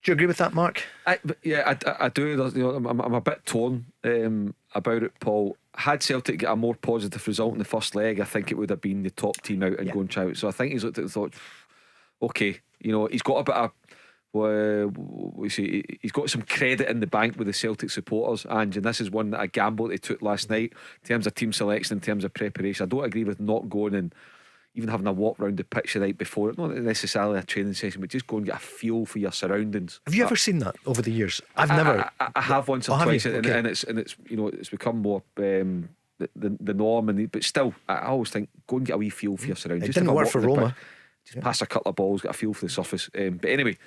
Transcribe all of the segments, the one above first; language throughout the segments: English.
you agree with that, Mark? I do. I'm a bit torn about it, Paul. Had Celtic get a more positive result in the first leg, I think it would have been the top team out and going out. So I think he's looked at it and thought, okay, he's got a bit of he's got some credit in the bank with the Celtic supporters, Ange, and this is one that a gamble they took last night in terms of team selection, in terms of preparation. I don't agree with not going and even having a walk around the pitch the night before, not necessarily a training session, but just go and get a feel for your surroundings. Have you ever seen that over the years? I've never. I have once or twice, okay. and it's become more the norm. But still, I always think go and get a wee feel for your surroundings. It didn't work for Roma. Just pass a couple of balls, get a feel for the surface. But anyway,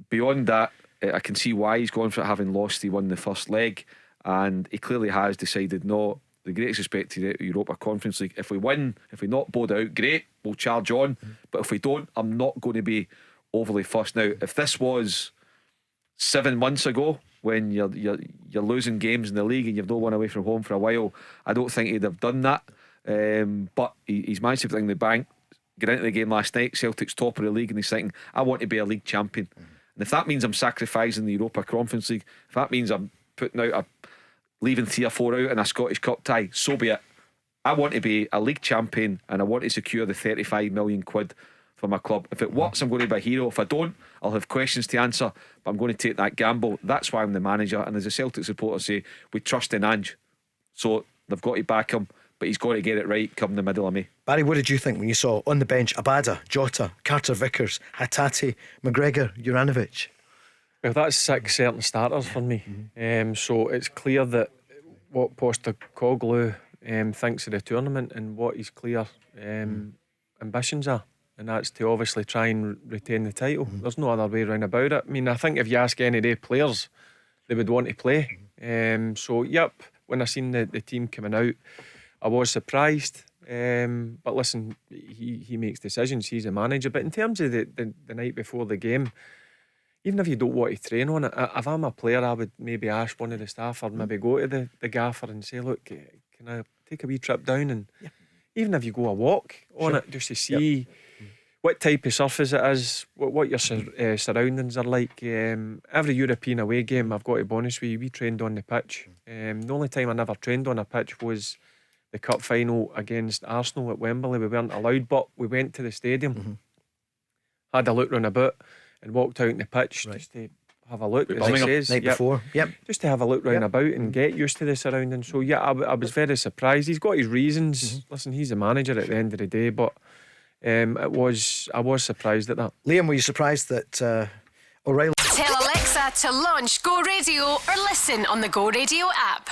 beyond that, I can see why he's gone for it, having lost. He won the first leg, and he clearly has decided, no, the greatest respect to the Europa Conference League. If we win, if we knock Bode out, great, we'll charge on. But if we don't, I'm not going to be overly fussed. Now, if this was 7 months ago, when you're losing games in the league and you've not won away from home for a while, I don't think he'd have done that. But he's managed to put it in the bank. Get into the game last night, Celtic's top of the league, and he's thinking, I want to be a league champion. And if that means I'm sacrificing the Europa Conference League, if that means I'm putting out leaving 3 or 4 out in a Scottish Cup tie, so be it. I want to be a league champion, and I want to secure the 35 million quid for my club. If it works, I'm going to be a hero. If I don't, I'll have questions to answer, but I'm going to take that gamble. That's why I'm the manager. And as a Celtic supporter say, we trust in Ange, so they've got to back him, but he's got to get it right come the middle of May. Barry, what did you think when you saw on the bench Abada, Jota, Carter Vickers, Hatate, McGregor, Juranovic? Well, that's 6 certain starters for me. So it's clear that what Postecoglou thinks of the tournament and what his clear ambitions are, and that's to obviously try and retain the title. There's no other way around about it. I mean, I think if you ask any day players, they would want to play. So yep, when I seen the team coming out, I was surprised. But listen, he makes decisions. He's a manager. But in terms of the night before the game, even if you don't want to train on it, if I'm a player, I would maybe ask one of the staff, or maybe go to the gaffer and say, look, can I take a wee trip down, and even if you go a walk on it, just to see what type of surface it is, what your surroundings are like. Every European away game, I've got to be honest with you, we trained on the pitch. The only time I never trained on a pitch was the cup final against Arsenal at Wembley. We weren't allowed, but we went to the stadium, had a look round about, and walked out in the pitch just to have a look, as it says, night before. just to have a look round about and get used to the surroundings. So I was very surprised. He's got his reasons. Listen, he's a manager at the end of the day, but I was surprised at that. Liam, were you surprised that O'Reilly? Tell Alexa to launch Go Radio or listen on the Go Radio app.